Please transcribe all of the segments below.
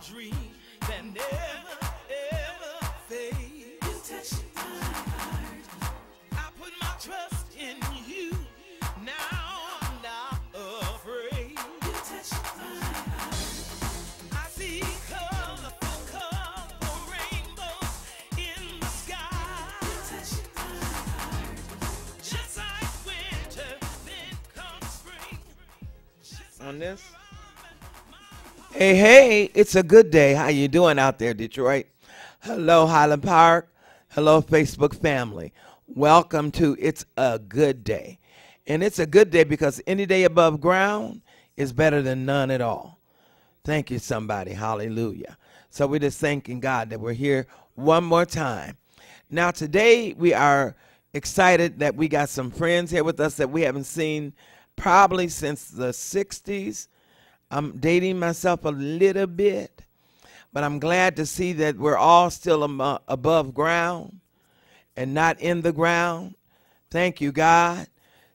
dream that never, ever fades. You touch my heart. I put my trust in you. Now I'm not afraid. You touch my heart. I see colorful rainbows in the sky. You touch my heart. Just like winter, then comes spring. On this. Hey, hey, it's a good day. How you doing out there, Detroit? Hello, Highland Park. Hello, Facebook family. Welcome to It's a Good Day. And it's a good day because any day above ground is better than none at all. Thank you, somebody. Hallelujah. So we're just thanking God that we're here one more time. Now, today we are excited that we got some friends here with us that we haven't seen probably since the 60s. I'm dating myself a little bit, but I'm glad to see that we're all still above ground and not in the ground. Thank you, God.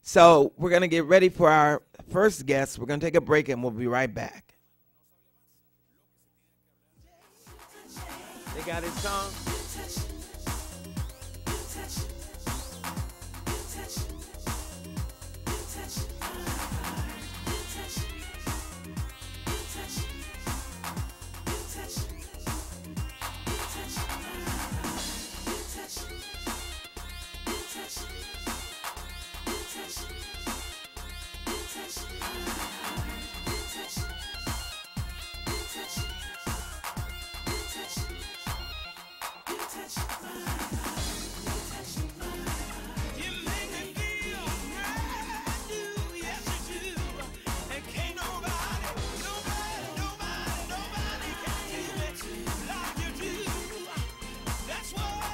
So we're going to get ready for our first guest. We're going to take a break, and we'll be right back. They got his song?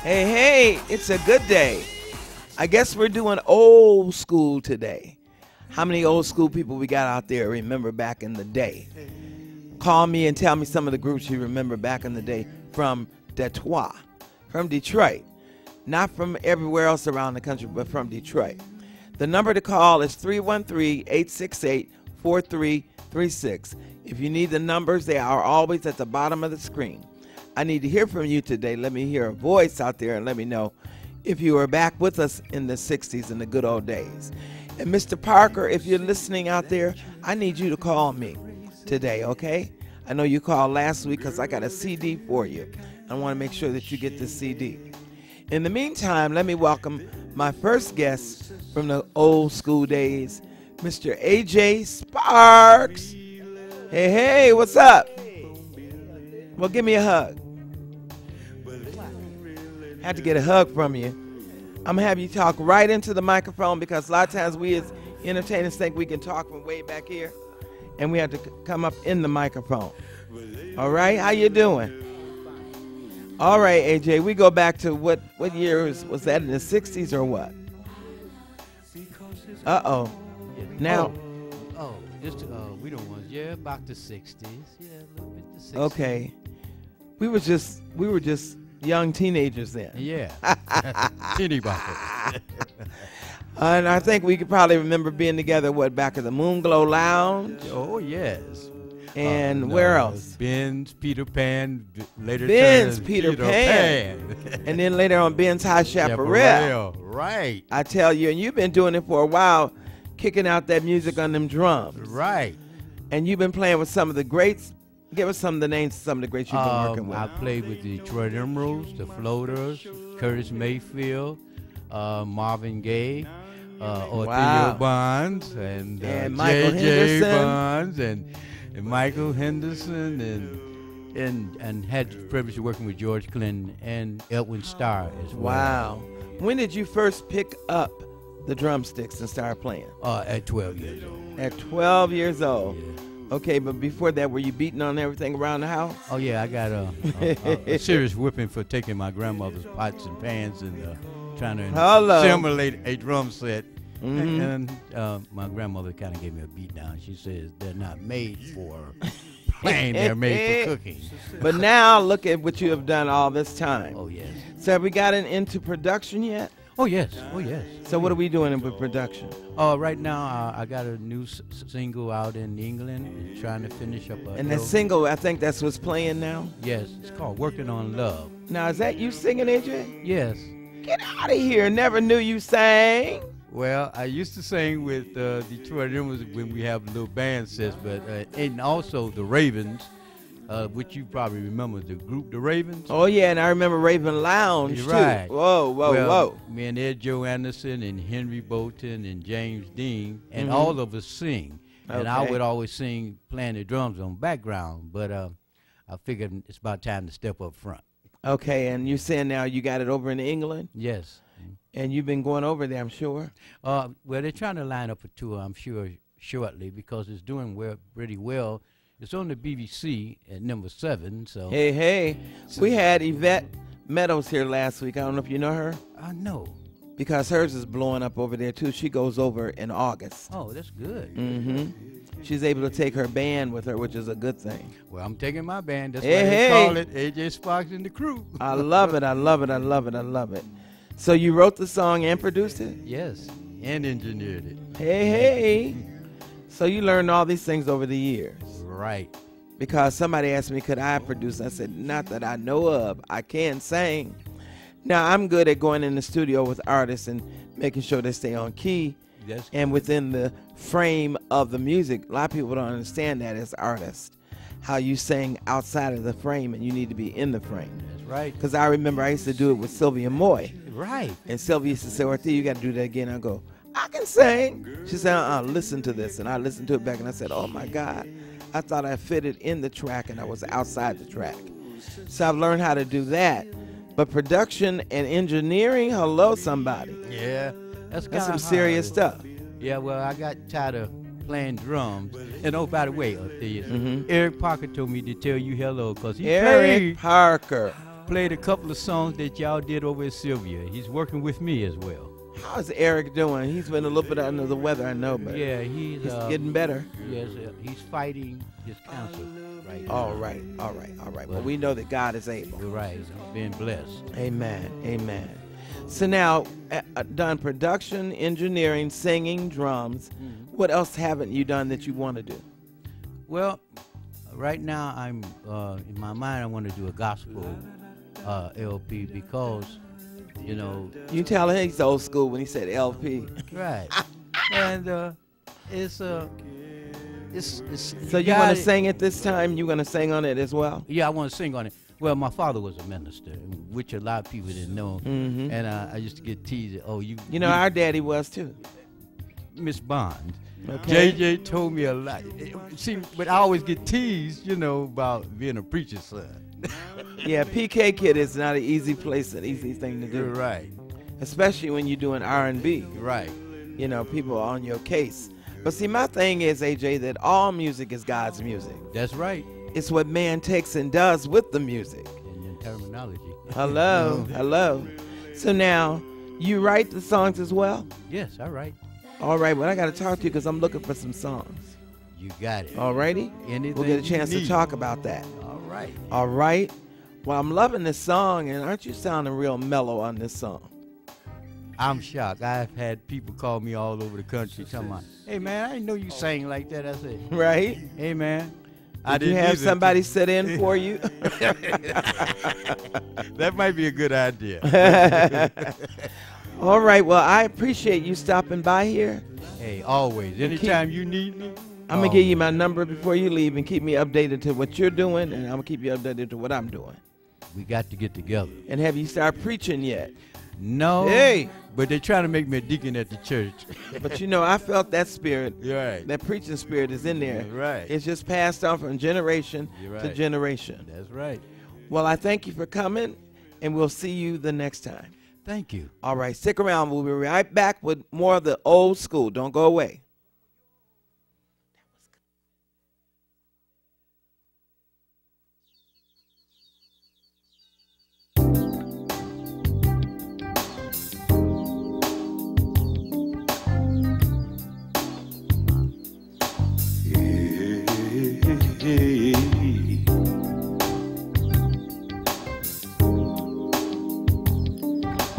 Hey, hey, it's a good day. I guess we're doing old school today. How many old school people we got out there remember back in the day? Call me and tell me some of the groups you remember back in the day from Detroit, from Detroit. Not from everywhere else around the country, but from Detroit. The number to call is 313-868-4336. If you need the numbers, they are always at the bottom of the screen. I need to hear from you today. Let me hear a voice out there and let me know if you were back with us in the 60s in the good old days. And Mr. Parker, if you're listening out there, I need you to call me today, okay? I know you called last week because I got a CD for you. I want to make sure that you get the CD. In the meantime, let me welcome my first guest from the old school days, Mr. A.J. Sparks. Hey, hey, what's up? Well, give me a hug. Had to get a hug from you. I'm going to have you talk right into the microphone because a lot of times we as entertainers think we can talk from way back here, and we have to come up in the microphone. All right? How you doing? All right, AJ, we go back to what year was that, in the 60s or what? Uh-oh. Now. Oh, just we don't want, yeah, back to 60s. Yeah, a little bit to 60s. Okay. We were just young teenagers then. Yeah. Teeny boppers. And I think we could probably remember being together, back at the Moonglow Lounge? Oh, yes. And where else? Ben's, Peter Pan, later Ben's, turned Peter Pan. And then later on, Ben's High Chaparral. Right. I tell you, and you've been doing it for a while, kicking out that music on them drums. Right. And you've been playing with some of the greats. Give us some of the names of some of the greats you've been working with. I played with the Detroit Emeralds, the Floaters, Curtis Mayfield, Marvin Gaye, Ortheia Barnes, and Michael J.J. Henderson. Barnes, and Michael Henderson, and had the privilege of working with George Clinton and Edwin Starr as well. Wow. When did you first pick up the drumsticks and start playing? At 12 years old. At 12 years old. Yeah. Okay, but before that, were you beating on everything around the house? Oh, yeah, I got a serious whipping for taking my grandmother's pots and pans and trying to simulate a drum set. Mm-hmm. And my grandmother kind of gave me a beat down. She says they're not made for playing, they're made for cooking. But now, look at what you have done all this time. Oh, yes. So have we gotten into production yet? Oh yes, oh yes. So what are we doing with production? Right now I got a new single out in England, trying to finish up. And that single, I think that's what's playing now? Yes, it's called Working on Love. Now, is that you singing, AJ? Yes. Get out of here. Never knew you sang. Well, I used to sing with Detroit. It was when we have little band sets, but and also the Ravens, which you probably remember, the group The Ravens. Oh, yeah, and I remember Raven Lounge, You're too. right. Whoa, whoa. Me and Ed Joe Anderson and Henry Bolton and James Dean, and all of us sing. And I would always sing playing the drums on background, but I figured it's about time to step up front. Okay, and you're saying now you got it over in England? Yes. And you've been going over there, I'm sure? Well, they're trying to line up a tour, I'm sure, shortly, because it's doing pretty well. It's on the BBC at number 7. So Hey, we had Yvette Meadows here last week. I don't know if you know her. I know. Because hers is blowing up over there, too. She goes over in August. Oh, that's good. Mm-hmm. She's able to take her band with her, which is a good thing. Well, I'm taking my band. That's why they call it AJ Sparks and the Crew. I love it. I love it. I love it. I love it. So you wrote the song and produced it? Yes, and engineered it. Hey. So you learned all these things over the years. Right. Because somebody asked me, could I produce? I said, not that I know of. I can sing. Now, I'm good at going in the studio with artists and making sure they stay on key and within the frame of the music. A lot of people don't understand that as artists, how you sing outside of the frame and you need to be in the frame. That's right. Because I remember I used to do it with Sylvia Moy. Right. And Sylvia used to say, Ortheia, you got to do that again. I go, I can sing. She said, listen to this. And I listened to it back and I said, oh my God. I thought I fitted in the track and I was outside the track. So I've learned how to do that. But production and engineering, hello somebody. Yeah. That's some serious stuff. Yeah, well, I got tired of playing drums. And oh, by the way, Eric Parker told me to tell you hello because he played a couple of songs that y'all did over at Sylvia. He's working with me as well. How's Eric doing? He's been a little bit under the weather, I know, but yeah, he's getting better. Yes, he's fighting his cancer right now. All right. Well, we know that God is able. You're right. He's been blessed. Amen. So now, done production, engineering, singing, drums. What else haven't you done that you want to do? Well, right now I'm in my mind I want to do a gospel LP because, you know. You tell him he's old school when he said LP. Right. And it's so you want to sing it this time? You going to sing on it as well? Yeah, I want to sing on it. Well, my father was a minister, which a lot of people didn't know. And I used to get teased. Oh, you know, our daddy was too. Miss Bond. Okay. JJ told me a lot. See, but I always get teased, you know, about being a preacher's son. Yeah, PK Kid is not an easy place, an easy thing to do. Right. Especially when you're doing R&B. Right. You know, people are on your case. But see, my thing is, AJ, that all music is God's music. That's right. It's what man takes and does with the music. And your terminology. Hello. So now, you write the songs as well? Yes, I write. All right, well, I got to talk to you because I'm looking for some songs. You got it. All righty? Anything we'll get a chance to talk about that. All right. Well, I'm loving this song, and aren't you sounding real mellow on this song? I'm shocked. I've had people call me all over the country talking about, hey, man, I didn't know you sang like that. I said, right? Hey, man. Did you have somebody sit in for you? That might be a good idea. All right. Well, I appreciate you stopping by here. Hey, always. Anytime you need me. I'm going to give you my number before you leave and keep me updated to what you're doing, and I'm going to keep you updated to what I'm doing. We got to get together. And have you started preaching yet? No. Hey. But they're trying to make me a deacon at the church. But, you know, I felt that spirit. Right. That preaching spirit is in there. Right. It's just passed on from generation to generation. That's right. Well, I thank you for coming, and we'll see you the next time. Thank you. All right. Stick around. We'll be right back with more of the old school. Don't go away.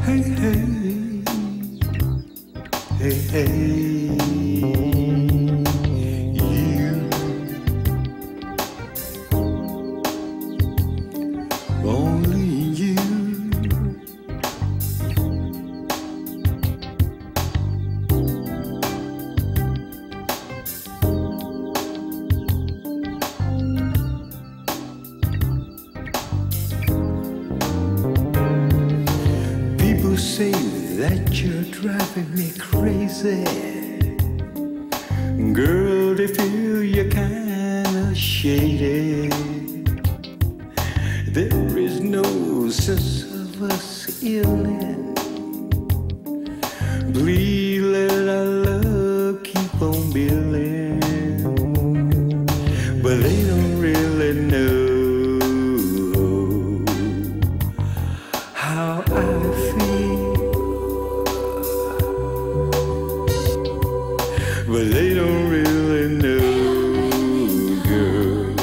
Hey, hey. Hey, you, only you. People say that you're driving me crazy. Girl, they feel you're kinda shady. There is no sense of us healing. Please let our love keep on building. But they don't really know how I feel. But they don't really know, girl.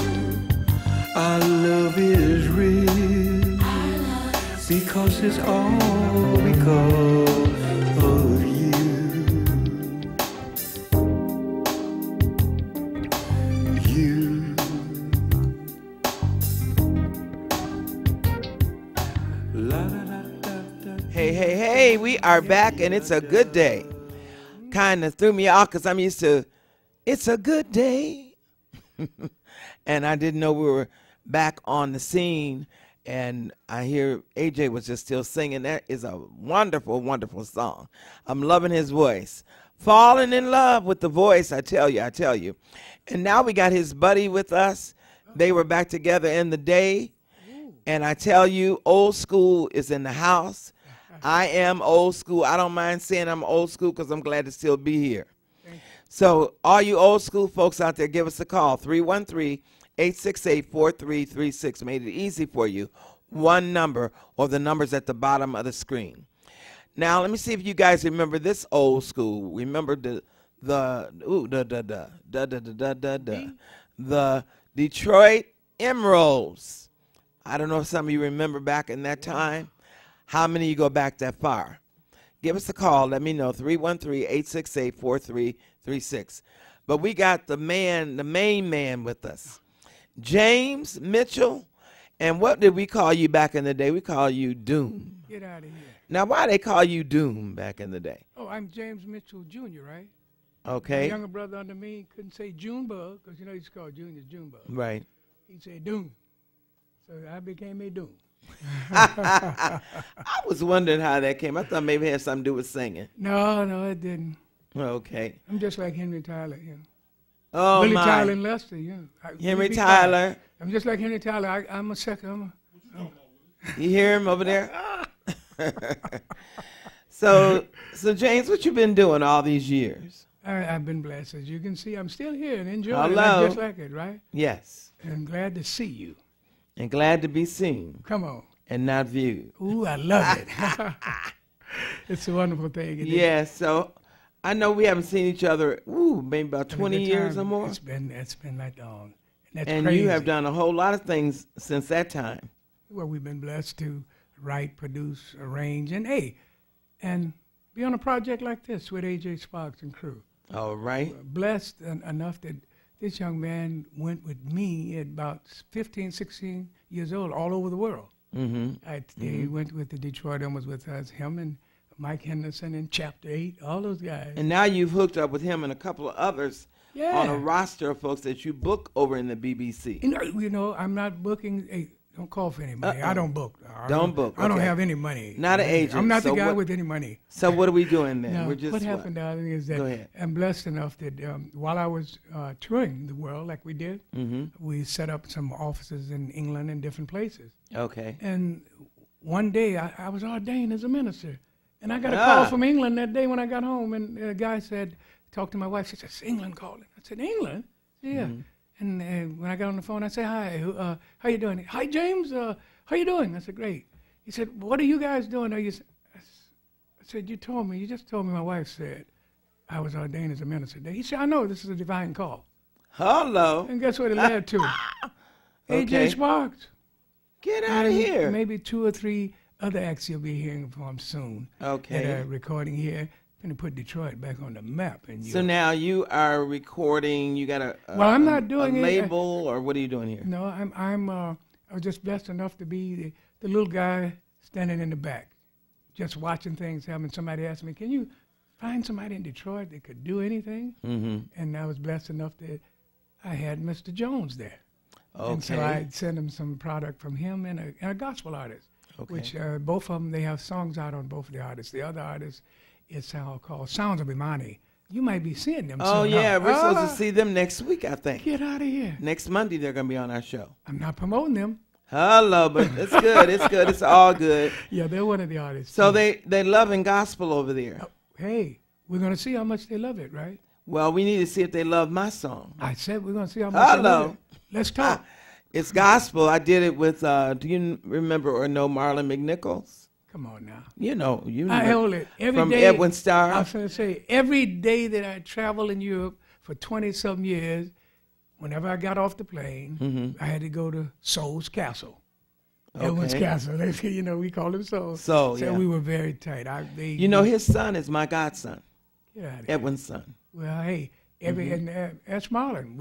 Our love is real because it's all because of you. You. La, da, da, da, da. Hey, hey, hey, we are back and it's a good day. Kind of threw me off because I'm used to, it's a good day. And I didn't know we were back on the scene. And I hear AJ was just still singing. That is a wonderful, wonderful song. I'm loving his voice. Falling in love with the voice, I tell you, I tell you. And now we got his buddy with us. They were back together in the day. And I tell you, old school is in the house. I am old school. I don't mind saying I'm old school because I'm glad to still be here. So all you old school folks out there, give us a call, 313-868-4336. Made it easy for you. One number or the numbers at the bottom of the screen. Now, let me see if you guys remember this old school. Remember the Detroit Emeralds. I don't know if some of you remember back in that time. How many of you go back that far? Give us a call. Let me know, 313-868-4336. But we got the man, the main man with us, James Mitchell. And what did we call you back in the day? We call you Doom. Get out of here. Now, why they call you Doom back in the day? Oh, I'm James Mitchell Jr., right? Okay. My younger brother under me couldn't say Junebug because, you know, he's called Junior Junebug. Right. He'd say Doom. So I became a Doom. I was wondering how that came. I thought maybe it had something to do with singing. No, it didn't. Okay. I'm just like Henry Tyler, you know. Oh, Billy my. Tyler and Lester, you know. Henry Tyler. I'm just like Henry Tyler. I'm a second. You hear him over there? So James, what you been doing all these years? I've been blessed. As you can see, I'm still here and enjoying it. Hello. Like just like it, right? Yes. And glad to see you. And glad to be seen Come on. and not viewed. Ooh, I love it. It's a wonderful thing. Isn't it? Yes. So I know we haven't seen each other, maybe about 20 years or more. It's been that long. That's and crazy. you have done a whole lot of things since that time. Well, we've been blessed to write, produce, arrange, and be on a project like this with AJ Sparks and crew. All right. Blessed enough that this young man went with me at about 15, 16 years old all over the world. He went with the Detroit and was with us, him and Mike Henderson in Chapter 8, all those guys. And now you've hooked up with him and a couple of others on a roster of folks that you book over in the BBC. You know, I'm not booking. Don't call for any money. I don't book. Don't book. I don't okay. have any money. Not an agent. I'm not so the guy with any money. So what are we doing then? No, We're just what happened, darling, is that I'm blessed enough that while I was touring the world like we did, we set up some offices in England and different places. Okay. And one day I was ordained as a minister. And I got a call from England that day when I got home. And a guy talked to my wife. She said, "It's England calling." I said, "England?" Yeah. And when I got on the phone, I said, "Hi, how you doing?" "Hi, James, how you doing?" I said, "Great." He said, "What are you guys doing?" I said, "You just told me my wife said I was ordained as a minister." He said, "I know, this is a divine call." Hello. And guess what it led to? AJ Sparks. Get out of here. Maybe 2 or 3 other acts you'll be hearing from soon. Okay. That are recording here. finna put Detroit back on the map. And So now you are recording. You got well, I'm not doing a it. label, or what are you doing here? No, I was just blessed enough to be the little guy standing in the back, just watching things happen. Somebody asked me, "Can you find somebody in Detroit that could do anything?" Mm-hmm. And I was blessed enough that I had Mr. Jones there. Okay. And so I sent him some product from him and a gospel artist, which both of them, they have songs out on both of the artists. The other artist is called Sounds of Imani. You might be seeing them Oh, soon. yeah. We're supposed to see them next week, I think. Get out of here. Next Monday, they're going to be on our show. I'm not promoting them. Hello, but it's good. It's good. It's all good. Yeah, they're one of the artists. So they loving gospel over there. Hey, we're going to see how much they love it, right? Well, we need to see if they love my song. I said we're going to see how much they love it. Let's talk. It's gospel. I did it with, do you remember or know Marlon McNichols? Come on now. You know. I hold it. Every from day, Edwin Starr. I was going to say, every day that I traveled in Europe for 20-some years, whenever I got off the plane, I had to go to Soul's Castle. Edwin's Castle. You know, we called him Soul. So we were very tight. His son is my godson. Get out of here. Edwin's son. Well, hey, and that's Marlon.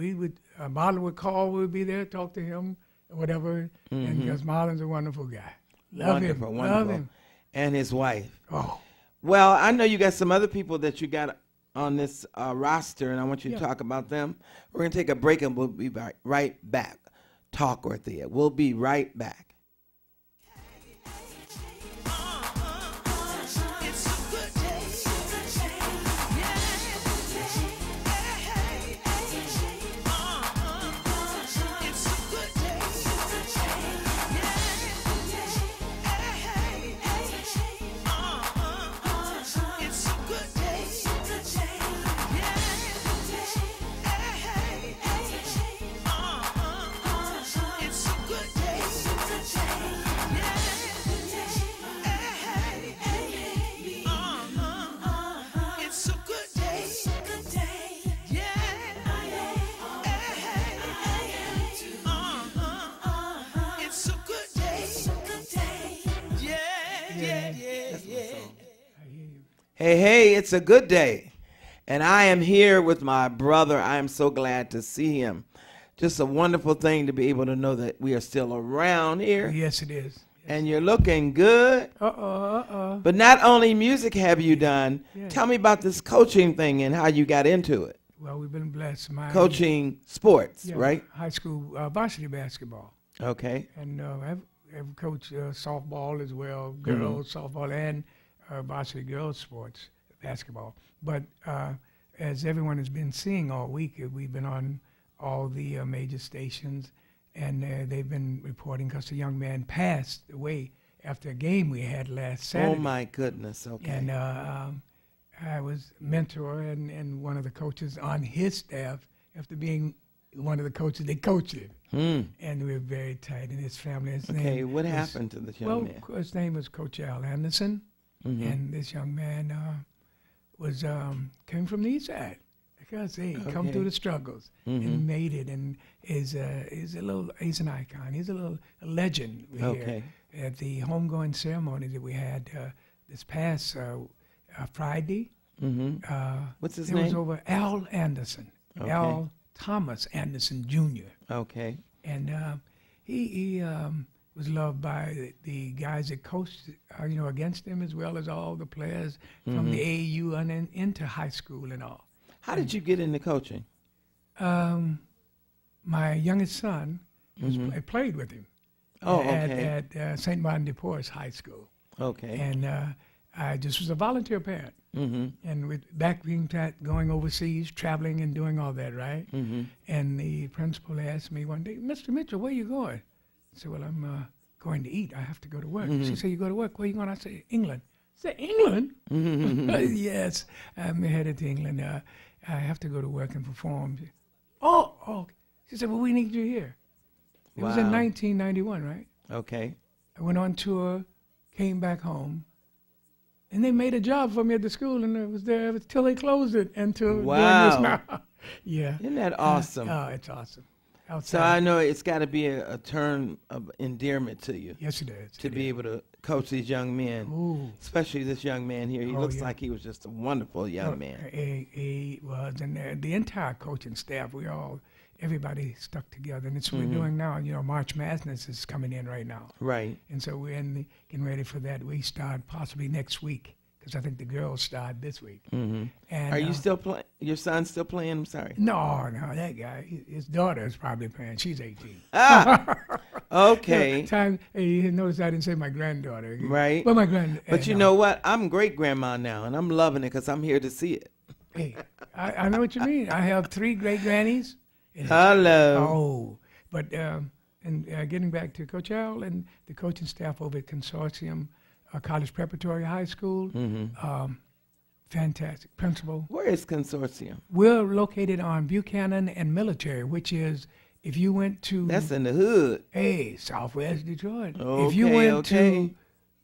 Marlon would call, we would be there, talk to him, or whatever, and because Marlon's a wonderful guy. Love him. And his wife. Oh. Well, I know you got some other people that you got on this roster, and I want you to talk about them. We're going to take a break, and we'll be right back. Talk, Ortheia. We'll be right back. Hey, it's a good day. And I am here with my brother. I am so glad to see him. Just a wonderful thing to be able to know that we are still around here. Yes, it is. Yes. And you're looking good. But not only music have you done, tell me about this coaching thing and how you got into it. Well, we've been blessed. Coaching sports, right? High school varsity basketball. Okay. And I've coached softball as well, girls softball, and varsity girls sports, basketball. But as everyone has been seeing all week, we've been on all the major stations, and they've been reporting because the young man passed away after a game we had last Saturday. Oh, my goodness. Okay. And I was mentor and one of the coaches on his staff after being one of the coaches. They coached him. And we were very tight in his family. What happened to this young man? His name was Coach Al Anderson. And this young man came from the east side because he come through the struggles and made it, and is an icon. He's a legend here at the homegoing ceremony that we had this past Friday. What's his name? It name? was over Al Anderson, Al Thomas Anderson Jr. Okay. And he was loved by the guys that coached, against him, as well as all the players from the AAU and into high school and all. How did you get into coaching? My youngest son played with him at St. Martin de Porres High School. Okay. And I just was a volunteer parent. And with back being going overseas, traveling and doing all that, right? And the principal asked me one day, "Mr. Mitchell, where are you going?" I said, "Well, I'm going to eat. I have to go to work." She said, "You go to work? Where are you going?" I said, "England." I said, "England?" Yes, I'm headed to England. I have to go to work and perform. Oh. She said, "Well, we need you here." It was in 1991, right? Okay. I went on tour, came back home, and they made a job for me at the school, and I was there until they closed it, until doing this now. Yeah. Isn't that awesome? Oh, it's awesome. outside. So I know it's got to be a term of endearment to you. Yes, it is. To be able to coach these young men, Ooh. especially this young man here. He looks yeah. like he was just a wonderful young man. He was, and the entire coaching staff, everybody stuck together, and it's what we're doing now. You know, March Madness is coming in right now. Right. And so we're getting ready for that. We start possibly next week, because I think the girls start this week. And Are you still playing? Your son's still playing? I'm sorry. No, that guy, his daughter is probably playing. She's 18. Okay. Hey, you notice I didn't say my granddaughter. Right. Well, my grand. But you know what? I'm great grandma now, and I'm loving it because I'm here to see it. Hey, I know what you mean. I have 3 great grannies. Hello. Oh, but getting back to Coach Al and the coaching staff over at Consortium College Preparatory High School, fantastic. Principal. Where is Consortium? We're located on Buchanan and Military, which is, if you went to... That's in the hood. Hey, Southwest Detroit. Okay, if you went okay.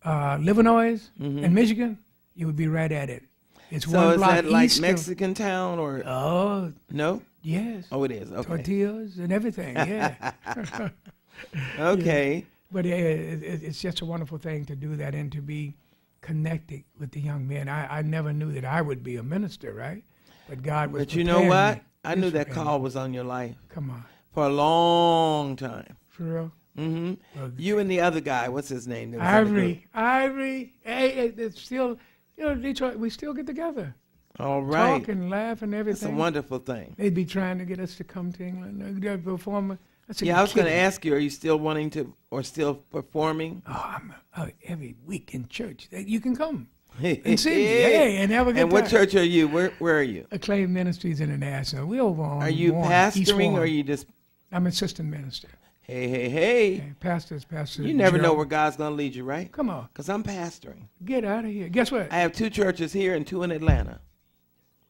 to Livernois in Michigan, you would be right at it. It's So one is block that like east Mexican town or Oh, no? yes. Oh, it is. Okay. Tortillas and everything, yeah. Okay. Yeah. But it's just a wonderful thing to do that and to be connected with the young men. I never knew that I would be a minister, right? But God was But you know preparing what? me. I knew He's that preparing call me. was on your life Come on. for a long time. For real? Well, You and the other guy, what's his name? that was in the group? Ivory. Hey, it's still, Detroit, we still get together. All right. Talk and laugh and It's a everything. wonderful thing. They'd be trying to get us to come to England. They'd perform. I said, Yeah, "You I was going to kidding?" ask you, are you still wanting to or still performing? Oh, I'm every week in church. You can come and see me. Hey, and have a good And what time. church are you? Where are you? Acclaimed Ministries International. We over on Are you Warren, East pastoring or Warren. are you just, I'm assistant minister. hey? Hey, pastors. You never know Gerald. where God's going to lead you, right? Come on, Because I'm pastoring. get out of here. Guess what? I have 2 churches here and 2 in Atlanta.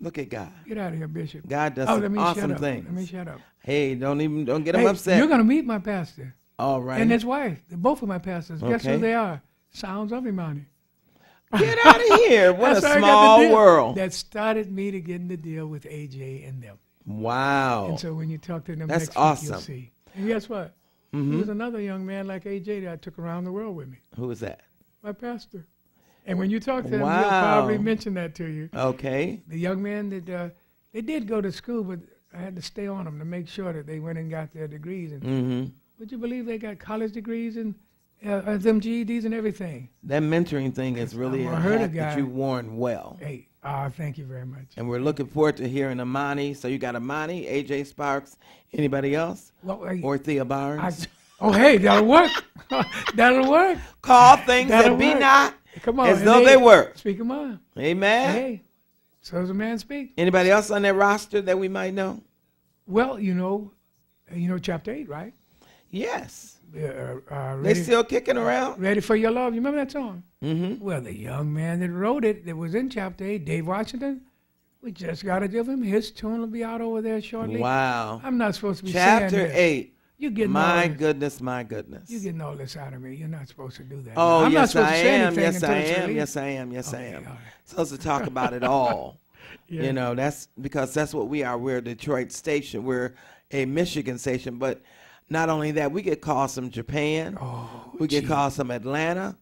Look at God. Get out of here, Bishop. God does let some me shut awesome up. things. Let me shut up. Hey, don't get him Hey, upset. You're gonna meet my pastor All right. and his wife. Both of my pastors. Guess Okay. who they are? Sounds of Imani. Get out of here. What a That's how I got the small deal. world. That started me to getting the deal with AJ and them. Wow. And so when you talk to them That's next awesome. week, you'll see. And guess what? There was another young man like AJ that I took around the world with me, Who is that? my pastor. And when you talk to him, he'll Wow. probably mention that to you. Okay. The young man that they did go to school, but I had to stay on them to make sure that they went and got their degrees. And would you believe they got college degrees and them GEDs and everything? That mentoring thing is really I a heard a hat that guy- you've worn well. Hey, thank you very much. And we're looking forward to hearing Imani. So you got Imani, AJ Sparks, anybody else? Well, Ortheia Barnes. hey, that'll work. That'll work. Call things That'll that be work. not Come on. as and though they were. Speak 'em on. Amen. Hey, so does a man speak? Anybody else on that roster that we might know? Well, you know chapter 8, right? Yes. They Ready, still kicking around? Ready for Your Love. You remember that song? Mm-hmm. Well, the young man that wrote it, that was in chapter 8, Dave Washington, we just got to give him his tune. Will be out over there shortly. Wow. I'm not supposed to be saying Chapter this. 8. You're getting My all this. goodness, my goodness. You're getting all this out of me. You're not supposed to do that. Oh, I'm not yes, supposed I to say am. anything Yes, until I it's am. released. Yes, I am. Yes, I Okay, am. all right. Supposed to talk about it all. Yeah. You know, that's because that's what we are. We're a Detroit station. We're a Michigan station. But not only that, we get calls from Japan. We get calls from Atlanta,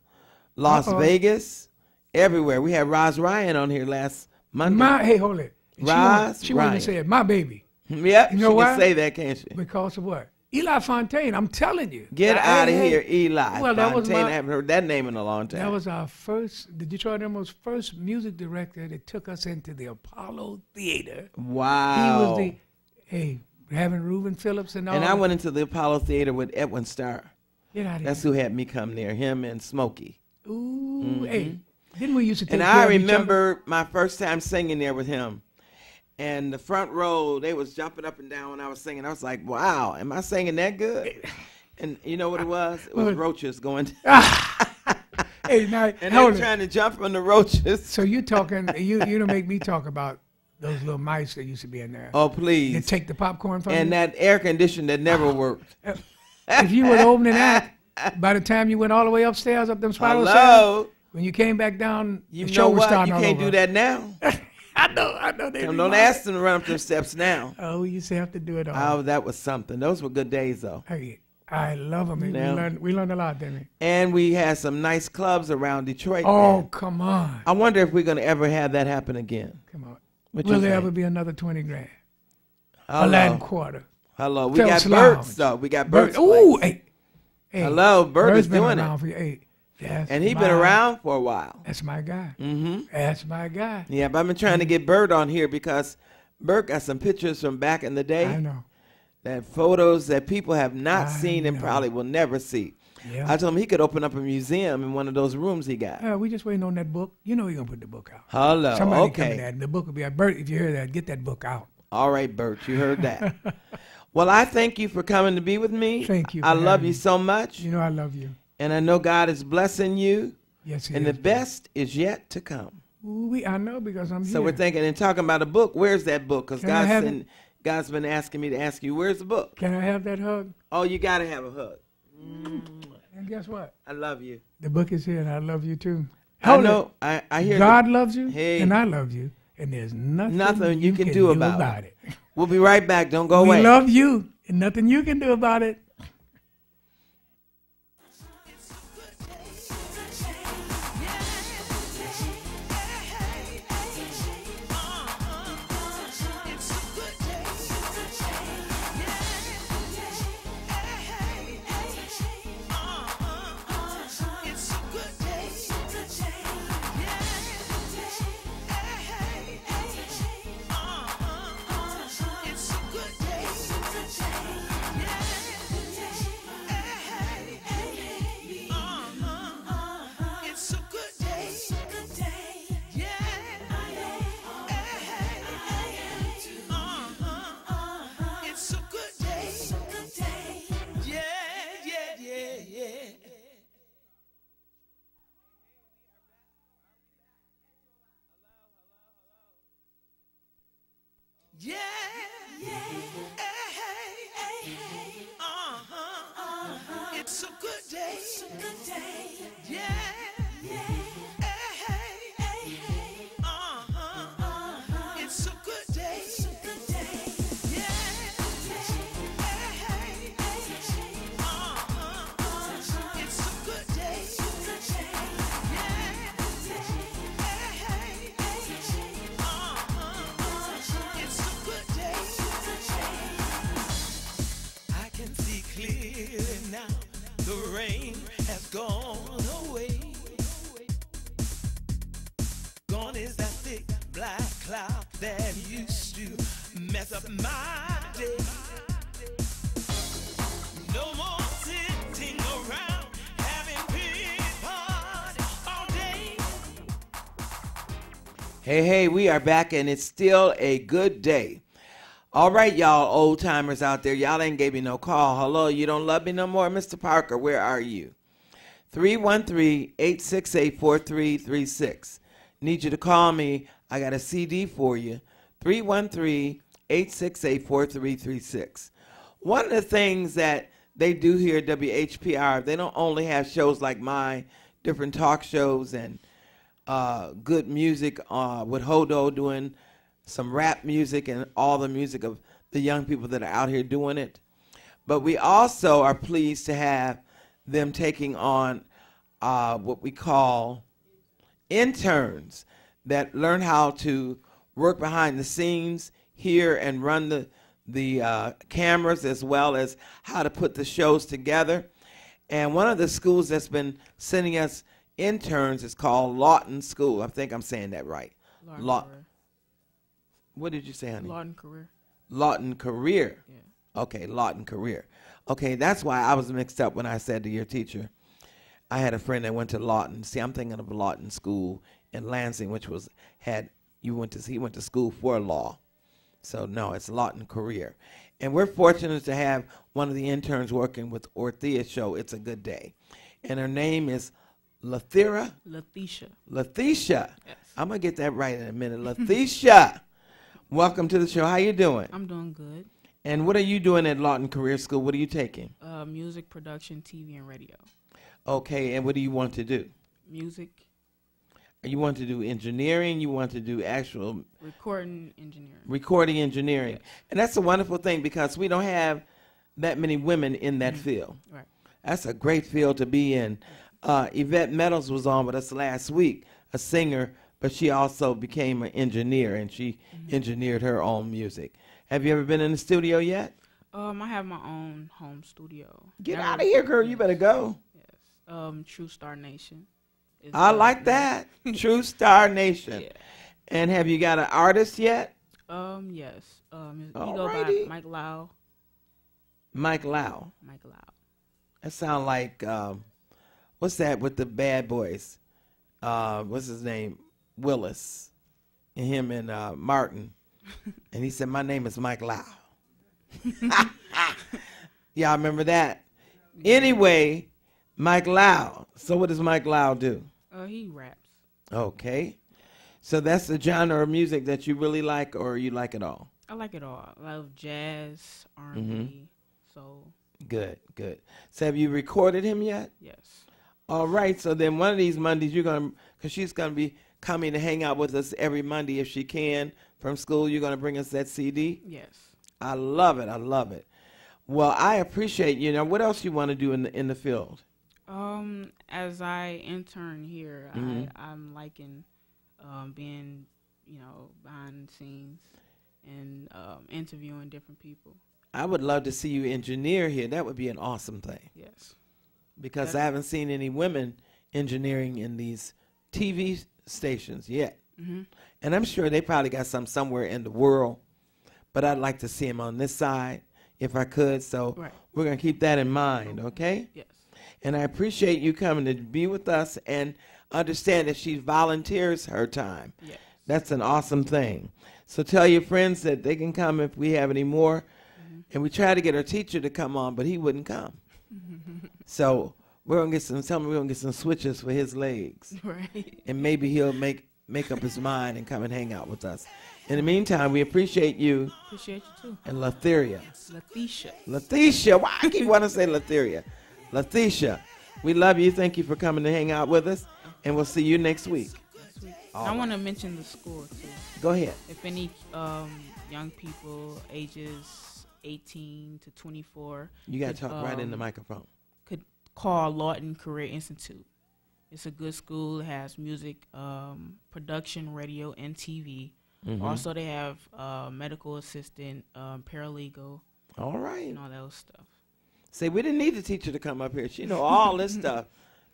Las Vegas, everywhere. We had Roz Ryan on here last Monday. Hey, hold it. Roz She wanted Ryan. to say it. My baby. Yep, You know she why? can say that, can't she? Because of what? Eli Fontaine. I'm telling you. Get out of here, Eli. Well, that was Fontaine. I my- haven't heard that name in a long time. That was our first, the Detroit Emerald's first music director that took us into the Apollo Theater. Wow. He was having Reuben Phillips and all. And I that. went into the Apollo Theater with Edwin Starr. Get out of That's here. who had me come there, him and Smokey. Ooh, hey. Didn't we used to take And care I of each other? remember my first time singing there with him. And the front row, they was jumping up and down when I was singing. I was like, wow, am I singing that good? And you know what it was? It was roaches going. Hey, now, And they hold were it. trying to jump from the roaches. So you talking, you don't make me talk about those little mice that used to be in there. Oh, They please. take the popcorn from And you. that air conditioner that never worked. If you were the opening act, by the time you went all the way upstairs, up them spiral stairs, Hello? when you came back down, You the know show was what? starting You all can't over. do that now. I know. Don't ask them to run up them steps now. Oh, we used to have to do it all. Oh, that was something. Those were good days, though. Hey, I love them. Now- We learned a lot, didn't we? And we had some nice clubs around Detroit. Oh, man. come on. I wonder if we're going to ever have that happen again. Come on. What you Will there think? ever be another 20 grand? Hello. A Latin quarter. Hello. We Phelps got Bert's, Lounge. though. We got Bert's. Ooh, place. hey. Hello, Bert Bert's is been doing around it. for hey. And he's been around for a while. That's my guy. Mm-hmm. That's my guy. Yeah, but I've been trying to get Bert on here because Bert got some pictures from back in the day. I know. That photos that people have not I seen and know. probably will never see. Yeah. I told him he could open up a museum in one of those rooms he got. We just waiting on that book. You know he's going to put the book out. Hello. Somebody coming Okay. at the book will be out. Bert, if you hear that, get that book out. All right, Bert, you heard that. Well, I thank you for coming to be with me. Thank you I for love having you me. so much. You know I love you. And I know God is blessing you. Yes, he And the is. best is yet to come. I know because I'm here. So we're thinking and talking about a book. Where's that book? Because Can I have God's been asking me to ask you, where's the book? Can I have that hug? Oh, you got to have a hug. And guess what? I love you. The book is here, and I love you too. I Hold know. it. I hear God loves you, Hey. and I love you, and there's nothing you can do about it. We'll be right back. Don't go We away. love you, and nothing you can do about it. Yeah. It's a good day. Yeah. It's a good day. Yeah. It's a good day. It's a good day. I can see clearly now. The rain has gone away. Gone is that thick black cloud that used to mess up my day. No more sitting around having pity party all day. Hey, we are back, and it's still a good day. All right, y'all old timers out there, y'all ain't gave me no call. Hello, you don't love me no more? Mr. Parker, where are you? 313-868-4336. Need you to call me. I got a CD for you. 313-868-4336. One of the things that they do here at WHPR, they don't only have shows like mine, different talk shows and good music with Hodo doing some rap music and all the music of the young people that are out here doing it. But we also are pleased to have them taking on what we call interns that learn how to work behind the scenes here and run the cameras, as well as how to put the shows together. And one of the schools that's been sending us interns is called Lawton School. I think I'm saying that right. What did you say, honey? Lawton Career. Lawton Career. Yeah. Okay, Lawton Career. Okay, that's why I was mixed up when I said to your teacher. I had a friend that went to Lawton. See, I'm thinking of Lawton School in Lansing, which he went to school for law. So no, it's Lawton Career. And we're fortunate to have one of the interns working with Ortheia show, It's a Good Day. And her name is Letitia. Yes. I'm going to get that right in a minute. Letitia. Welcome to the show. How you doing? I'm doing good. And what are you doing at Lawton Career School? What are you taking? Music production, TV, and radio. Okay, and what do you want to do? Music. You want to do engineering? You want to do actual recording engineering? Recording engineering. Yes. And that's a wonderful thing because we don't have that many women in that field. Right. That's a great field to be in. Yvette Meadows was on with us last week, a singer, but she also became an engineer, and she engineered her own music. Have you ever been in the studio yet? I have my own home studio. Get out of here, girl. You better go. Yes. True Star Nation. I like that. True Star Nation. Yeah. And have you got an artist yet? Yes. He go by Mike Lau. Mike Lau. Mike Lau. That sound like what's that with the Bad Boys? What's his name? Willis. And him and Martin. And he said, "My name is Mike Lau." Yeah, I remember that. Anyway, Mike Lau. So what does Mike Lau do? He raps. Okay. So that's the genre of music that you really like, or you like it all? I like it all. I love jazz, R&B, soul. Good, good. So have you recorded him yet? Yes. All right. So then one of these Mondays because she's going to be coming to hang out with us every Monday if she can from school. You're going to bring us that CD? Yes. I love it. I love it. Well, I appreciate you. Now, what else you want to do in the field? As I intern here, I'm liking being, behind the scenes and interviewing different people. I would love to see you engineer here. That would be an awesome thing. Yes. Because I haven't seen any women engineering in these TV stations yet. And I'm sure they probably got some somewhere in the world, but I'd like to see them on this side if I could. So we're going to keep that in mind, okay? Yes. And I appreciate you coming to be with us and understand that she volunteers her time. Yes. That's an awesome thing. So tell your friends that they can come if we have any more. And we tried to get our teacher to come on, but he wouldn't come. So we're going to get some switches for his legs. Right. And maybe he'll make up his mind and come and hang out with us. In the meantime, we appreciate you. Appreciate you too. And Ortheia. Latheisha. Why I keep wanting to say Ortheia? Latheisha, we love you. Thank you for coming to hang out with us. And we'll see you next week. I want to mention the school too. Go ahead. If any young people ages 18 to 24. You got to talk right in the microphone. Could call Lawton Career Institute. It's a good school. It has music, production, radio, and TV. Also, they have medical assistant, paralegal. All right. And all that stuff. Say, we didn't need the teacher to come up here. She know all this stuff.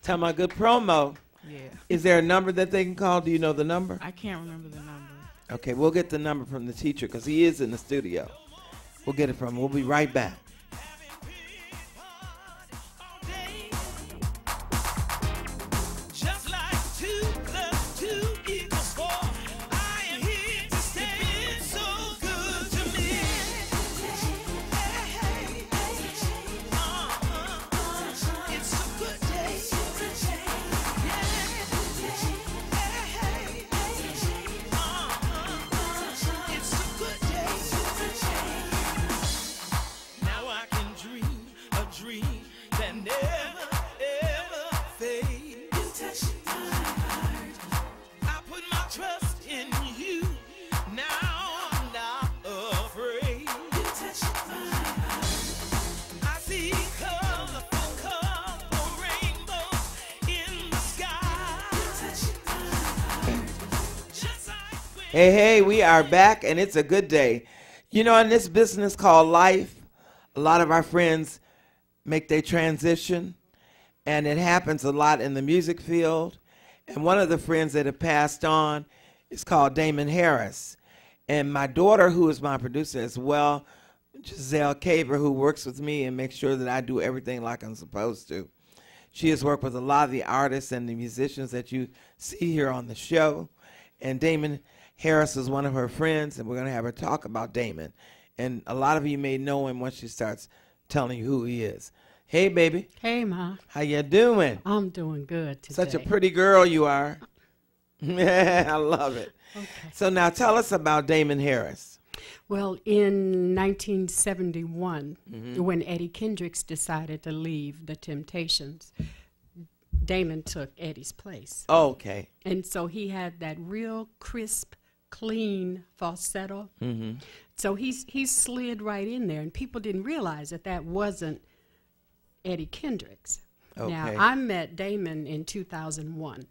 Talking about good promo. Yeah. Is there a number that they can call? Do you know the number? I can't remember the number. Okay, we'll get the number from the teacher because he is in the studio. We'll get it from him. We'll be right back. Hey, we are back, and it's a good day. You know, in this business called life, a lot of our friends make their transition, and it happens a lot in the music field. And one of the friends that have passed on is called Damon Harris. And my daughter, who is my producer as well, Geisle, who works with me and makes sure that I do everything like I'm supposed to. She has worked with a lot of the artists and the musicians that you see here on the show. And Damon Harris is one of her friends, and we're going to have her talk about Damon. And a lot of you may know him once she starts telling you who he is. Hey, baby. Hey, Ma. How you doing? I'm doing good today. Such a pretty girl you are. I love it. Okay. So now tell us about Damon Harris. Well, in 1971, when Eddie Kendricks decided to leave the Temptations, Damon took Eddie's place. Oh, okay. And so he had that real crisp, clean falsetto. Mm-hmm. So he slid right in there, and people didn't realize that wasn't Eddie Kendricks. Okay. Now, I met Damon in 2001.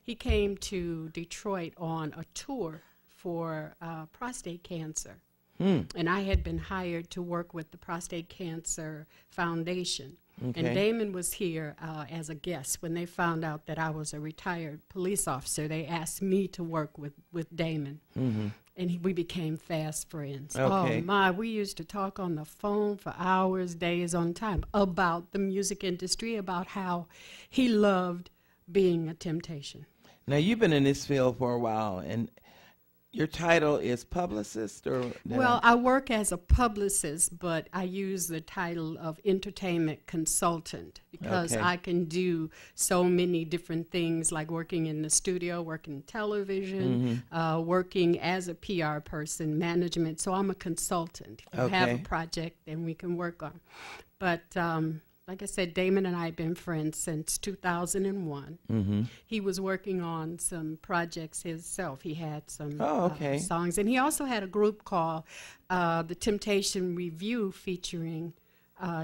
He came to Detroit on a tour for prostate cancer. And I had been hired to work with the Prostate Cancer Foundation. Okay. And Damon was here as a guest. When they found out that I was a retired police officer, they asked me to work with Damon. Mm-hmm. And we became fast friends. Okay. Oh, my, we used to talk on the phone for hours, days on time about the music industry, about how he loved being a Temptation. Now, you've been in this field for a while, and your title is publicist, or? Well, I work as a publicist, but I use the title of entertainment consultant because Okay. I can do so many different things, like working in the studio, working in television, working as a PR person, management. So I'm a consultant. If you have a Okay. project, then we can work on. But like I said, Damon and I have been friends since 2001. Mm-hmm. He was working on some projects himself. He had some okay. songs. And he also had a group called The Temptation Review featuring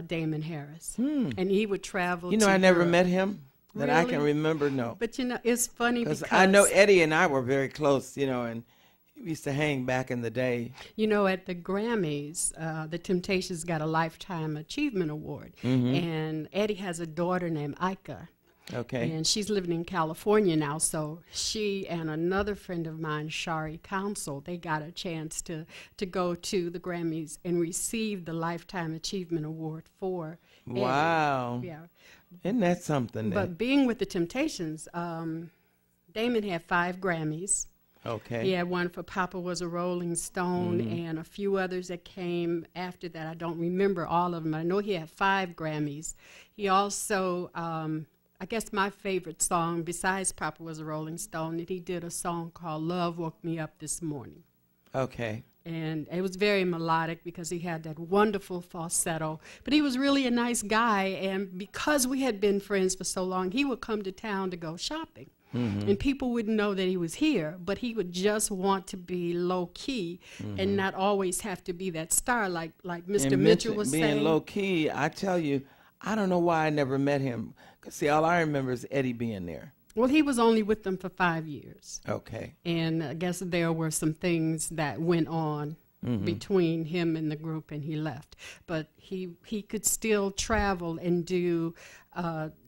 Damon Harris. And he would travel You know, to I never Europe. met him that I can Really? remember, no. But, you know, it's funny because I know Eddie and I were very close, you know, and we used to hang back in the day. You know, at the Grammys, the Temptations got a Lifetime Achievement Award. And Eddie has a daughter named Ika. Okay. And she's living in California now, so she and another friend of mine, Shari Council, they got a chance to go to the Grammys and receive the Lifetime Achievement Award for Eddie. Wow. Yeah. Isn't that something? But being with the Temptations, Damon had 5 Grammys. Okay. He had one for Papa Was a Rolling Stone and a few others that came after that. I don't remember all of them. I know he had 5 Grammys. He also, I guess my favorite song, besides Papa Was a Rolling Stone, that he did a song called Love Woke Me Up This Morning. Okay. And it was very melodic because he had that wonderful falsetto. But he was really a nice guy, and because we had been friends for so long, he would come to town to go shopping. And people wouldn't know that he was here, but he would just want to be low-key and not always have to be that star like Mr. Mitchell was being saying. low-key, I tell you, I don't know why I never met him. 'Cause see, all I remember is Eddie being there. Well, he was only with them for 5 years. Okay. And I guess there were some things that went on between him and the group, and he left. But he could still travel and do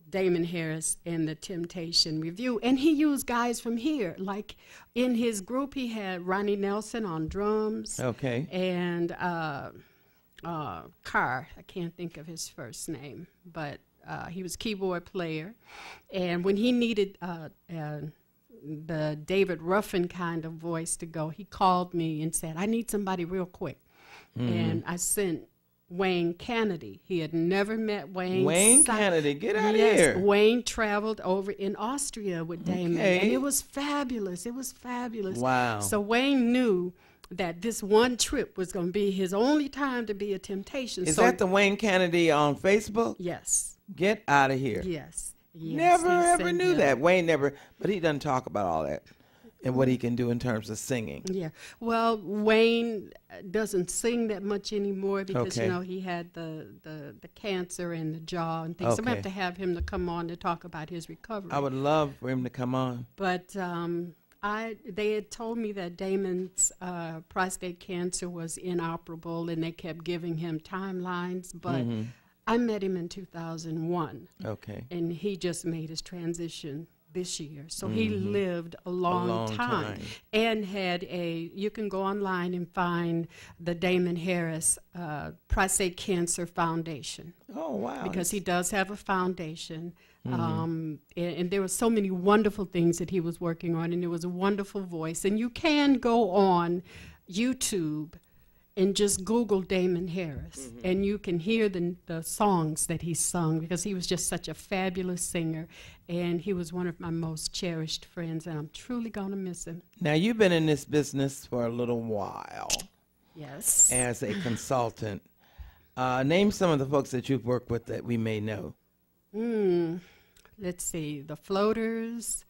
Damon Harris and the Temptation Review. And he used guys from here. Like in his group, he had Ronnie Nelson on drums. Okay. And Carr, I can't think of his first name, but he was keyboard player. And when he needed the David Ruffin kind of voice to go, he called me and said, I need somebody real quick. And I sent Wayne Kennedy. He had never met Wayne. Wayne Kennedy, get out of yes, here. Wayne traveled over in Austria with Damon, Okay. and it was fabulous. It was fabulous. Wow. So Wayne knew that this one trip was going to be his only time to be a Temptation. Is so, that the Wayne Kennedy on Facebook? Yes. Get out of here. Yes. Yes, Never he ever said knew yeah. that. Wayne never, but he doesn't talk about all that and what he can do in terms of singing. Yeah. Well, Wayne doesn't sing that much anymore because, Okay. you know, he had the cancer in the jaw and things. So we Okay. have to have him to come on to talk about his recovery. I would love for him to come on. But they had told me that Damon's prostate cancer was inoperable, and they kept giving him timelines. But I met him in 2001, Okay. and he just made his transition this year. So he lived a long time and had you can go online and find the Damon Harris Prostate Cancer Foundation. Oh, wow. Because he does have a foundation. And there were so many wonderful things that he was working on, and it was a wonderful voice. And you can go on YouTube and just Google Damon Harris, and you can hear the songs that he sung, because he was just such a fabulous singer, and he was one of my most cherished friends, and I'm truly going to miss him. Now, you've been in this business for a little while Yes. as a consultant. Name some of the folks that you've worked with that we may know. let's see, the Floaters,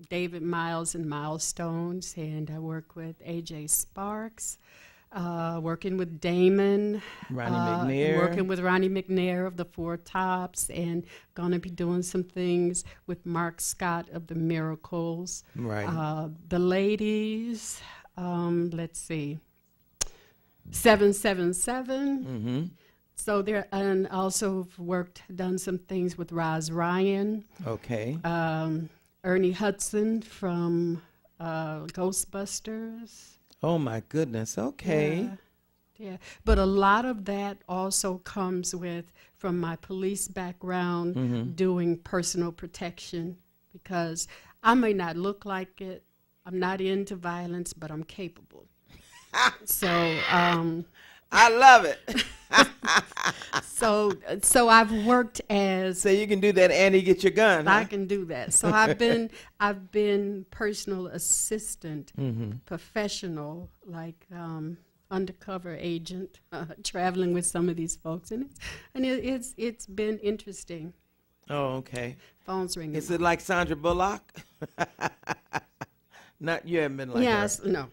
David Miles and Milestones, and I work with A.J. Sparks, working with Damon, Ronnie McNair. working with Ronnie McNair of the Four Tops, and going to be doing some things with Mark Scott of the Miracles. Right. The Ladies, let's see, 777. Mm-hmm. So there, and also done some things with Roz Ryan. Okay. Ernie Hudson from Ghostbusters. Oh my goodness. Okay. Yeah. But a lot of that also comes from my police background, doing personal protection, because I may not look like it. I'm not into violence, but I'm capable. So I love it. So I've worked as. So you can do that and you get your gun. I Huh? can do that. So I've been personal assistant, professional, like undercover agent, traveling with some of these folks, and it's been interesting. Oh, okay. Phones ringing. Is it like Sandra Bullock? Not you haven't been like yes, her. no.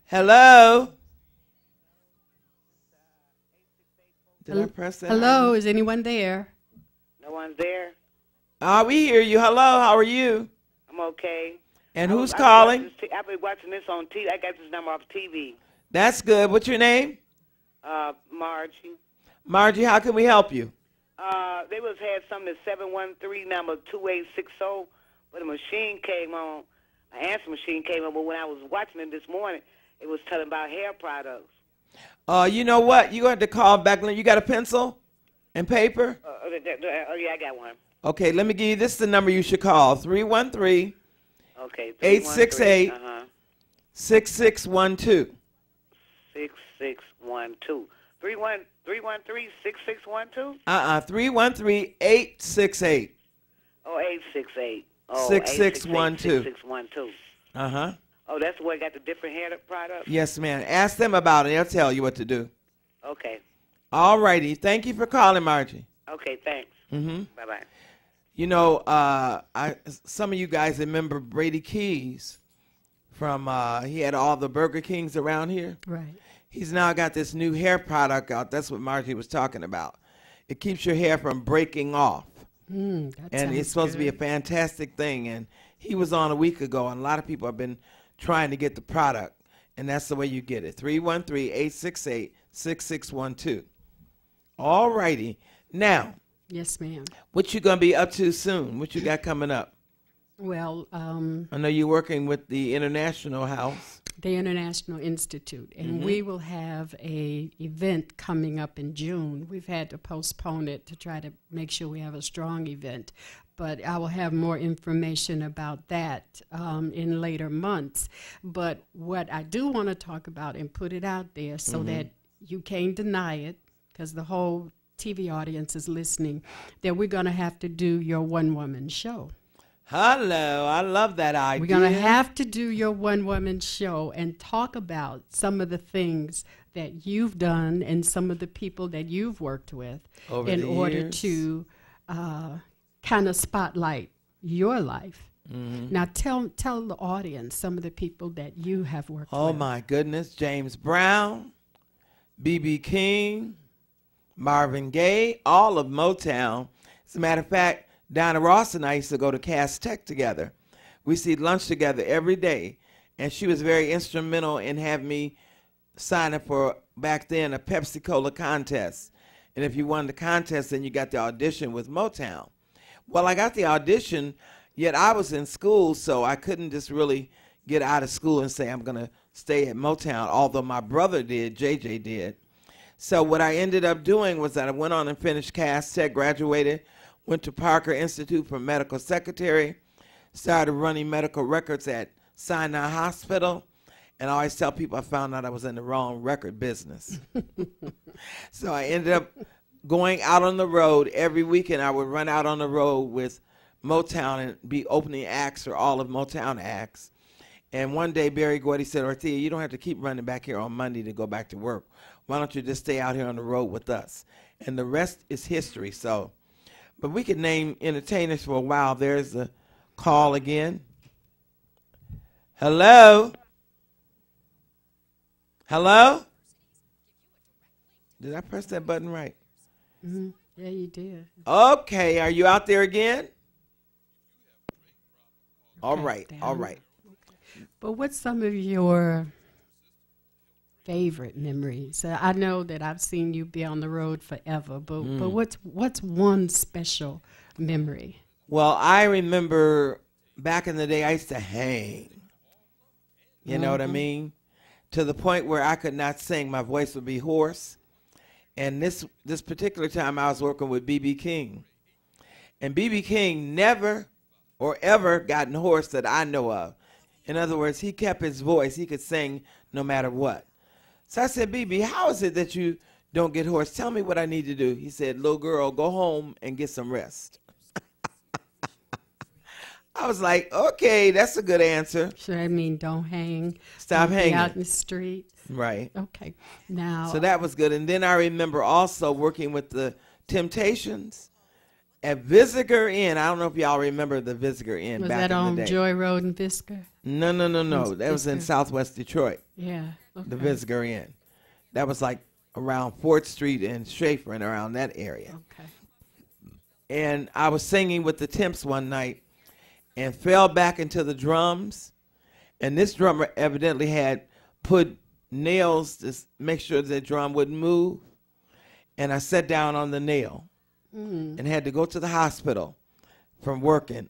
Hello. Did I press that? Hello, is anyone there? No one's there. We hear you. Hello, how are you? I'm okay. And who's calling? I've been watching this on TV. I got this number off TV. That's good. What's your name? Margie. Margie, how can we help you? They had something at 713 number 2860, but a machine came on. An answer machine came on, but when I was watching it this morning, it was telling about hair products. You know what? You have to call back. You got a pencil and paper? Oh, yeah, I got one. Okay, let me give you this is the number you should call. 313 Okay. 868 6612. 6612. 313-6612? 313 868 Oh, 868. Oh, 6612. 6612. Uh-huh. Oh, that's where I got the different hair products? Yes, ma'am. Ask them about it. They'll tell you what to do. Okay. All righty. Thank you for calling, Margie. Okay, thanks. Mm-hmm. Bye-bye. You know, some of you guys remember Brady Keys from, he had all the Burger Kings around here. Right. He's now got this new hair product out. That's what Margie was talking about. It keeps your hair from breaking off. And it's supposed to be a fantastic thing. And he was on a week ago, and a lot of people have been trying to get the product. And that's the way you get it. 313-868-6612. All righty. Now. Yes, ma'am. What you going to be up to soon? What you got coming up? Well, I know you're working with the International House. The International Institute, and we will have a event coming up in June. We've had to postpone it to try to make sure we have a strong event, but I will have more information about that in later months. But what I do want to talk about and put it out there so that you can't deny it, because the whole TV audience is listening, that we're going to have to do your one-woman show. Hello, I love that idea. We're going to have to do your one-woman show and talk about some of the things that you've done and some of the people that you've worked with in order to kind of spotlight your life. Now, tell the audience some of the people that you have worked with. Oh, my goodness. James Brown, B.B. King, Marvin Gaye, all of Motown. As a matter of fact, Donna Ross and I used to go to Cass Tech together. We used to eat lunch together every day, and she was very instrumental in having me sign up for, back then, a Pepsi-Cola contest. And if you won the contest, then you got the audition with Motown. Well, I got the audition, yet I was in school, so I couldn't just really get out of school and say I'm going to stay at Motown, although my brother did, JJ did. So what I ended up doing was that I went on and finished Cass Tech, graduated, went to Parker Institute for Medical Secretary, started running medical records at Sinai Hospital, and I always tell people I found out I was in the wrong record business. So I ended up going out on the road every weekend. I would run out on the road with Motown and be opening acts for all of Motown acts. And one day Barry Gordy said, Ortheia, you don't have to keep running back here on Monday to go back to work. Why don't you just stay out here on the road with us? And the rest is history. So But we could name entertainers for a while. There's the call again. Hello? Hello? Did I press that button right? Mm-hmm. Yeah, you did. Okay, are you out there again? All Okay, right, down. all right. But what's some of your favorite memories? I know that I've seen you be on the road forever, but what's one special memory? Well, I remember back in the day I used to hang. You know what I mean? To the point where I could not sing. My voice would be hoarse. And this particular time I was working with B.B. King. And B.B. King never or ever gotten hoarse that I know of. In other words, he kept his voice. He could sing no matter what. So I said, B.B., how is it that you don't get hoarse? Tell me what I need to do. He said, little girl, go home and get some rest. I was like, okay, that's a good answer. So I mean, don't hang. Stop don't be hanging. out in the street. Right. Okay. Now. So that was good. And then I remember also working with the Temptations at Visitor Inn. I don't know if y'all remember the Visitor Inn was back that in on the day. Joy Road in Visca? No. That was in Southwest Detroit. Yeah. Okay. The Visitor Inn. That was like around 4th Street and Schaefer and around that area. Okay. And I was singing with the Temps one night and fell back into the drums. And this drummer evidently had put nails to make sure the drum wouldn't move. And I sat down on the nail and had to go to the hospital from working.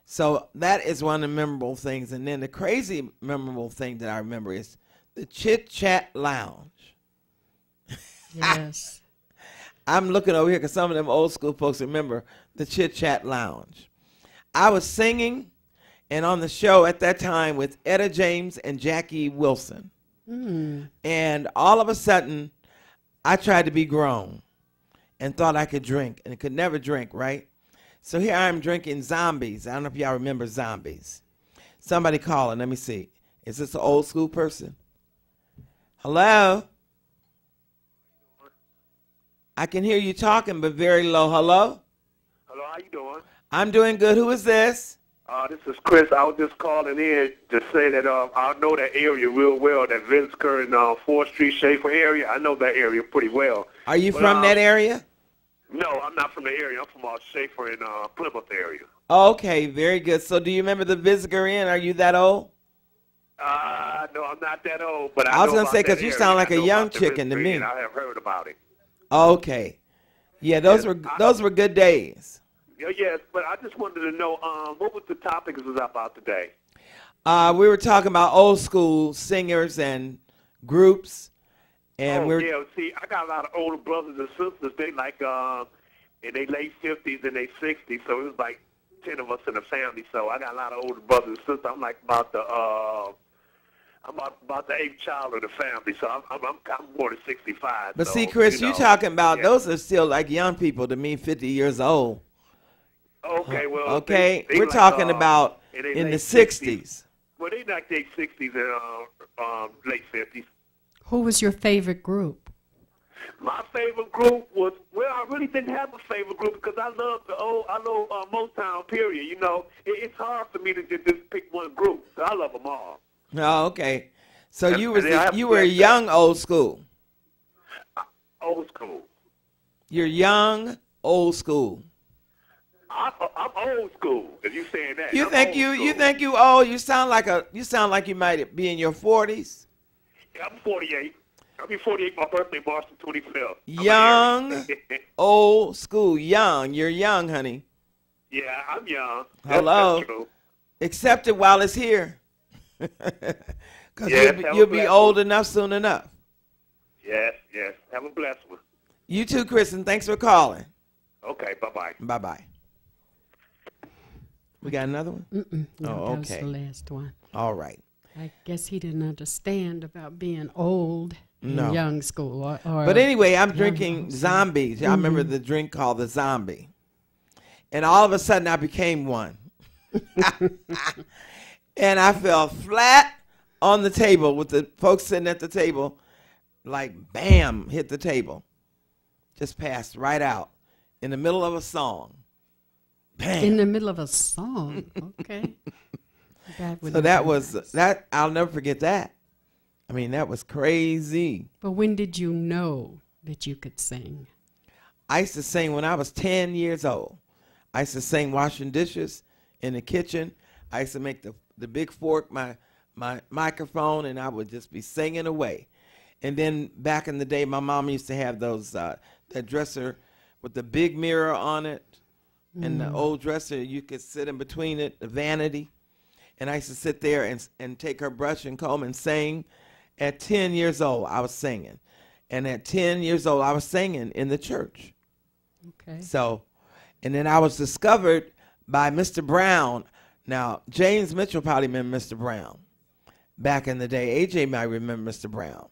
So that is one of the memorable things. And then the crazy memorable thing that I remember is the Chit Chat Lounge. Yes. I'm looking over here because some of them old school folks remember the Chit Chat Lounge. I was singing and on the show at that time with Etta James and Jackie Wilson. And all of a sudden, I tried to be grown and thought I could drink and could never drink, right? So here I am drinking Zombies. I don't know if y'all remember Zombies. Somebody calling. Let me see. Is this an old school person? Hello? I can hear you talking, but very low. Hello? Hello, how you doing? I'm doing good. Who is this? This is Chris. I was just calling in to say that I know that area real well, that Vince Kerr and 4th Street Schaefer area. I know that area pretty well. Are you from that area? No, I'm not from the area. I'm from Schaefer and Plymouth area. Okay, very good. So do you remember the Visitor Inn? Are you that old? No, I'm not that old, but I was going to say, because you sound like a young chicken to me. I have heard about it. Okay. Yeah, those were good days. Yes, but I just wanted to know what was the topic was about today? We were talking about old school singers and groups, and see, I got a lot of older brothers and sisters. They like in their late 50s and their 60s, so it was like 10 of us in the family. So I got a lot of older brothers and sisters. I'm like about the about the 8th child of the family, so I'm more than 65. But so, see, Chris, you talking about those are still like young people to me, 50 years old. Okay, well, okay, they we're like, talking about in the 60s. Well, they like their 60s and late 50s. Who was your favorite group? My favorite group was, well, I really didn't have a favorite group because I love Motown, period. You know, it's hard for me to just pick one group. So I love them all. Oh, okay. So you were young old school. Old school. You're young old school. I'm old school. If you saying that, you think you old? You sound like you might be in your 40s. Yeah, I'm 48. I'll be 48. My birthday, March the 25th. Young, old school. Young. You're young, honey. Yeah, I'm young. Hello. That's true. Accept it while it's here. Because you'll be old enough soon enough. Yes. Have a blessed one. You too, Chris, and thanks for calling. Okay, bye-bye. Bye-bye. We got another one? No, that was the last one. All right. I guess he didn't understand about being old in young school. Or but anyway, I'm drinking Zombies. I remember the drink called the Zombie. And all of a sudden, I became one. And I fell flat on the table with the folks sitting at the table, like, bam, hit the table. Just passed right out in the middle of a song. Bam. In the middle of a song. Okay. So that was that. I'll never forget that. I mean, that was crazy. But when did you know that you could sing? I used to sing when I was 10 years old. I used to sing washing dishes in the kitchen. I used to make the big fork my microphone, and I would just be singing away. And then back in the day, my mom used to have those that dresser with the big mirror on it, and the old dresser, you could sit in between it, the vanity. And I used to sit there and take her brush and comb and sing. At 10 years old, I was singing. And at 10 years old, I was singing in the church. Okay. So, and then I was discovered by Mr. Brown. Now, James Mitchell probably remember Mr. Brown. Back in the day, AJ might remember Mr. Brown.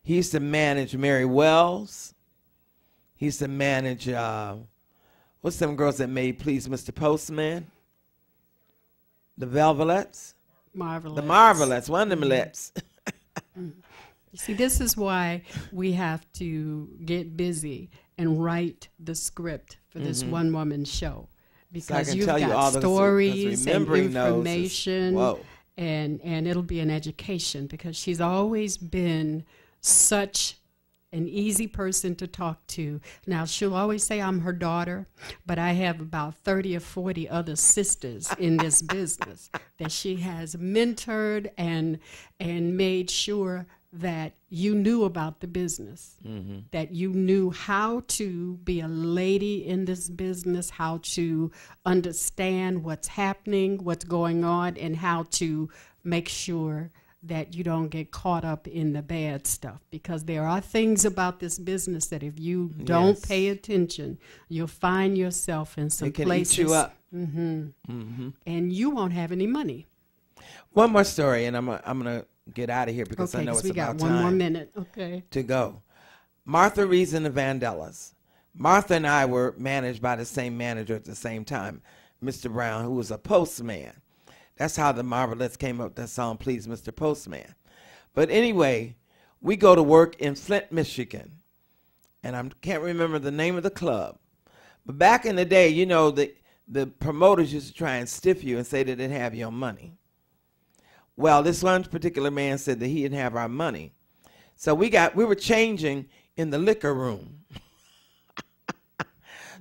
He used to manage Mary Wells. He used to manage, what's them girls that made Please Mr. Postman? The Velvelettes? Marvelous. The Marvelettes, one of them lets. You see, this is why we have to get busy and write the script for this one-woman show. Because so you've got stories and information, and it'll be an education, because she's always been such an easy person to talk to. Now, she'll always say I'm her daughter, but I have about 30 or 40 other sisters in this business that she has mentored and made sure that you knew about the business, that you knew how to be a lady in this business, how to understand what's happening, what's going on, and how to make sure that you don't get caught up in the bad stuff, because there are things about this business that if you don't pay attention, you'll find yourself in some places. Eat you up. And you won't have any money. One more story, and I'm gonna get out of here because I know it's we about got one more minute. To go. Martha Reeves and the Vandellas. Martha and I were managed by the same manager at the same time, Mr. Brown, who was a postman. That's how the Marvelettes came up with that song, Please Mr. Postman. But anyway, we go to work in Flint, Michigan. And I can't remember the name of the club. But back in the day, you know, the promoters used to try and stiff you and say they didn't have your money. Well, this one particular man said that he didn't have our money. So we were changing in the liquor room.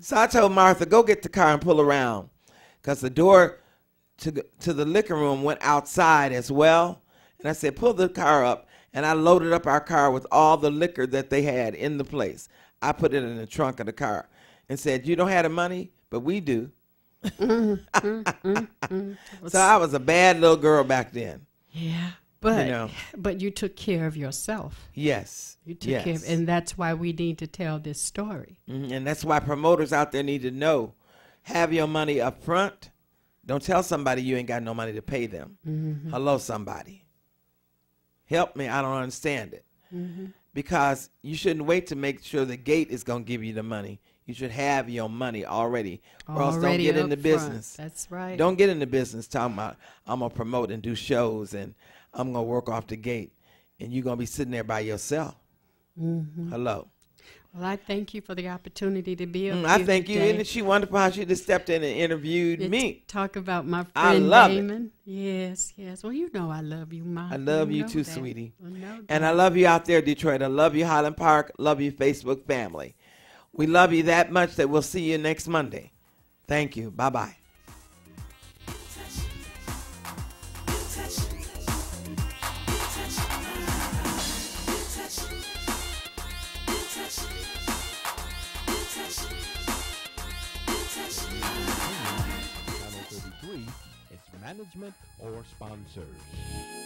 So I told Martha, go get the car and pull around, because the door to the liquor room went outside as well. And I said, pull the car up. And I loaded up our car with all the liquor that they had in the place. I put it in the trunk of the car and said, you don't have the money, but we do. So I was a bad little girl back then. Yeah, but you took care of yourself. Yes. You took care of, and that's why we need to tell this story. And that's why promoters out there need to know, have your money up front. Don't tell somebody you ain't got no money to pay them. Hello, somebody. Help me, I don't understand it. Because you shouldn't wait to make sure the gate is going to give you the money. You should have your money already, or else don't get in the business. That's right. Don't get in the business talking about, I'm going to promote and do shows, and I'm going to work off the gate, and you're going to be sitting there by yourself. Hello. Well, I thank you for the opportunity to be here. I thank you. Isn't she wonderful how she just stepped in and interviewed me? Talk about my friend I love Damon. It. Yes, yes. Well, you know I love you, Ma. I love you too, sweetie. And I love you out there, Detroit. I love you, Highland Park. Love you, Facebook family. We love you that much that we'll see you next Monday. Thank you. Bye-bye. Management or sponsors.